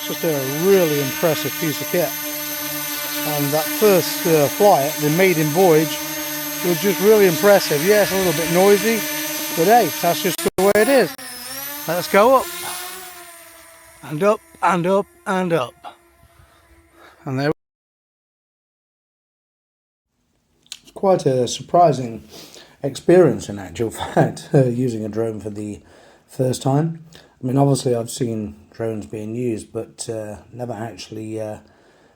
just a really impressive piece of kit. And that first flight, the maiden voyage, was just really impressive. Yes, a little bit noisy, but hey, that's just the way it is. Let's go up and up and up and up. And there. It's quite a surprising experience in actual fact, using a drone for the first time. I mean, obviously I've seen drones being used, but never actually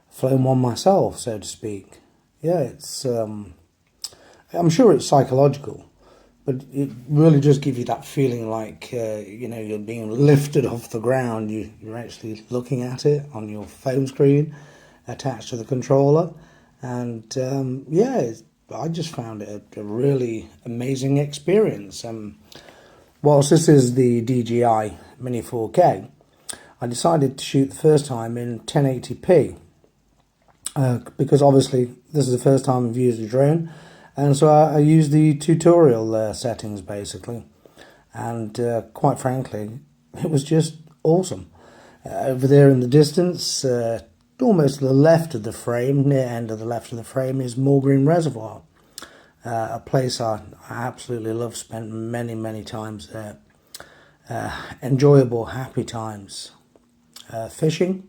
flown one myself, so to speak. Yeah, it's I'm sure it's psychological, but it really just gives you that feeling like you know, you're being lifted off the ground. You're actually looking at it on your phone screen attached to the controller, and yeah, I just found it a really amazing experience. Whilst this is the DJI Mini 4K, I decided to shoot the first time in 1080p because obviously this is the first time I've used a drone, and so I used the tutorial settings basically, and quite frankly it was just awesome. Over there in the distance, almost to the left of the frame, near end of the left of the frame, is Moor Green Reservoir, a place I absolutely love, spent many times there. Enjoyable, happy times, fishing,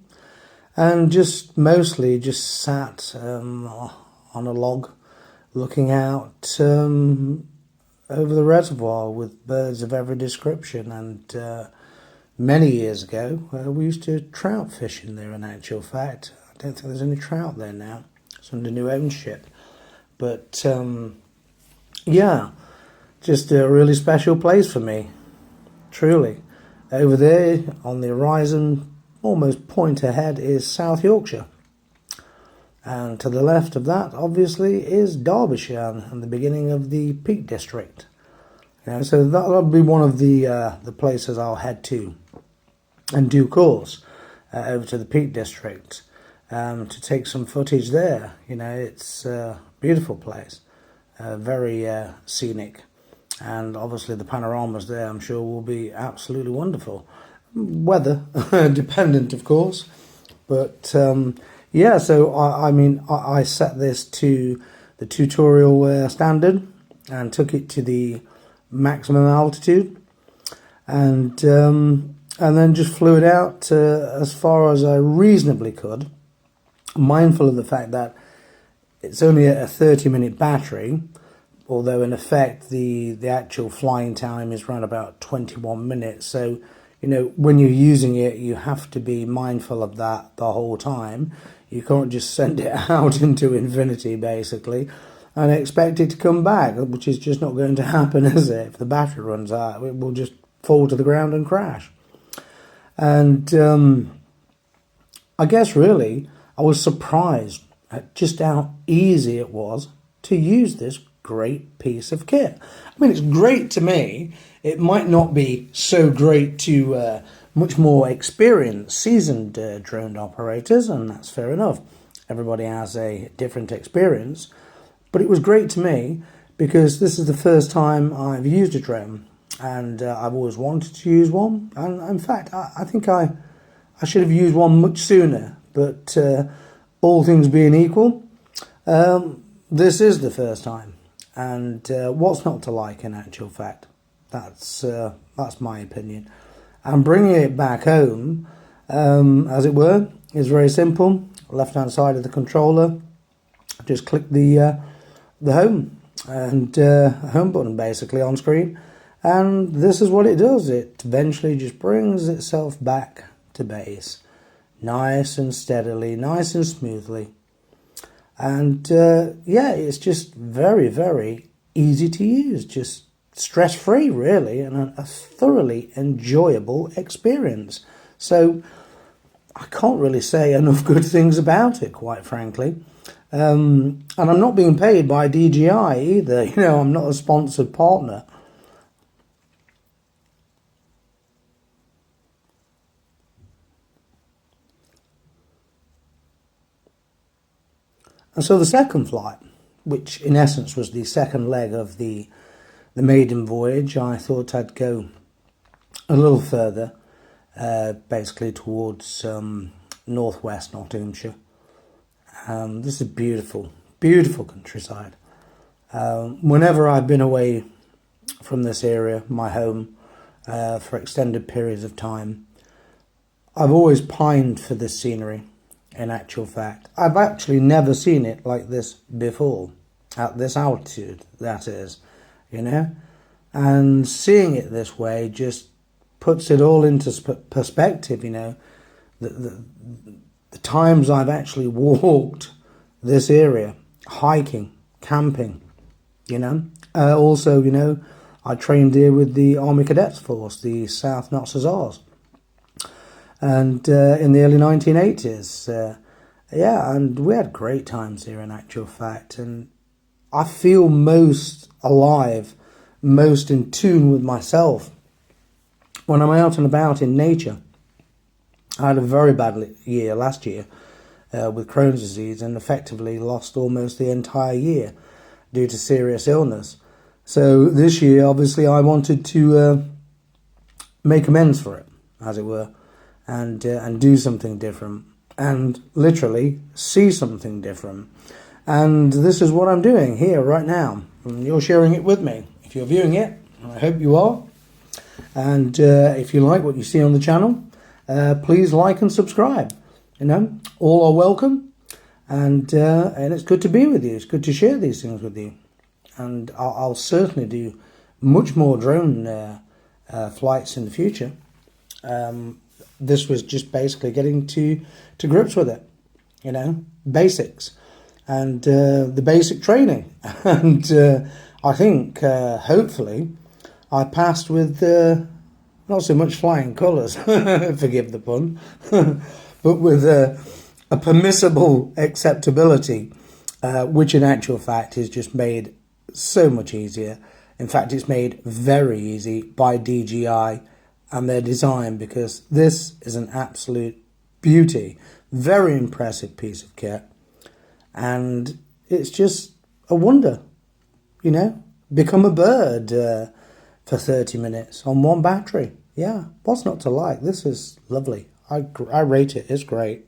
and just mostly just sat on a log looking out over the reservoir with birds of every description. And many years ago we used to trout fish in there. In actual fact, I don't think there's any trout there now. It's under new ownership, but yeah, just a really special place for me, truly. Over there on the horizon, almost point ahead, is South Yorkshire, and to the left of that obviously is Derbyshire and the beginning of the Peak District. You know, so that'll be one of the places I'll head to in due course, over to the Peak District, to take some footage there. You know, it's a beautiful place, very scenic, and obviously the panoramas there I'm sure will be absolutely wonderful. Weather dependent, of course, but yeah, so I mean I set this to the tutorial standard and took it to the maximum altitude, and then just flew it out as far as I reasonably could, mindful of the fact that it's only a 30-minute battery, although in effect the actual flying time is around about 21 minutes. So, you know, when you're using it, you have to be mindful of that the whole time. You can't just send it out into infinity, basically, and expect it to come back, which is just not going to happen, is it? If the battery runs out, it will just fall to the ground and crash. And I guess really I was surprised at just how easy it was to use this great piece of kit. I mean, it's great to me. It might not be so great to much more experienced, seasoned drone operators, and that's fair enough. Everybody has a different experience, but it was great to me because this is the first time I've used a drone, and I've always wanted to use one. And in fact, I think I should have used one much sooner, but all things being equal, this is the first time. And what's not to like, in actual fact? That's my opinion. And bringing it back home, as it were, is very simple. Left hand side of the controller, just click the home and home button basically on screen, and this is what it does. It eventually just brings itself back to base, nice and steadily, nice and smoothly. And yeah, it's just very easy to use, just stress-free really, and a thoroughly enjoyable experience. So I can't really say enough good things about it, quite frankly. And I'm not being paid by DJI either. You know, I'm not a sponsored partner. And so the second flight, which in essence was the second leg of the maiden voyage, I thought I'd go a little further basically towards northwest Nottinghamshire. This is beautiful, beautiful countryside. Whenever I've been away from this area, my home, for extended periods of time, I've always pined for this scenery. In actual fact, I've actually never seen it like this before, at this altitude, that is, you know, and seeing it this way just puts it all into perspective, you know. The times I've actually walked this area, hiking, camping, you know. Also, you know, I trained here with the Army Cadets Force, the South Notts Hussars. And in the early 1980s, yeah, and we had great times here in actual fact. And I feel most alive, most in tune with myself when I'm out and about in nature. I had a very bad year last year with Crohn's disease and effectively lost almost the entire year due to serious illness. So this year, obviously, I wanted to make amends for it, as it were. And do something different, and literally see something different. And this is what I'm doing here right now. And you're sharing it with me. If you're viewing it, I hope you are. And if you like what you see on the channel, please like and subscribe. You know, all are welcome. And it's good to be with you. It's good to share these things with you. And I'll certainly do much more drone flights in the future. This was just basically getting to grips with it, you know, basics, and the basic training. And I think, hopefully, I passed with not so much flying colours, forgive the pun, but with a permissible acceptability, which in actual fact is just made so much easier. In fact, it's made very easy by DJI and their design, because this is an absolute beauty, very impressive piece of kit, and it's just a wonder, you know. Become a bird for 30 minutes on one battery. Yeah, what's not to like? This is lovely. I rate it. It's great.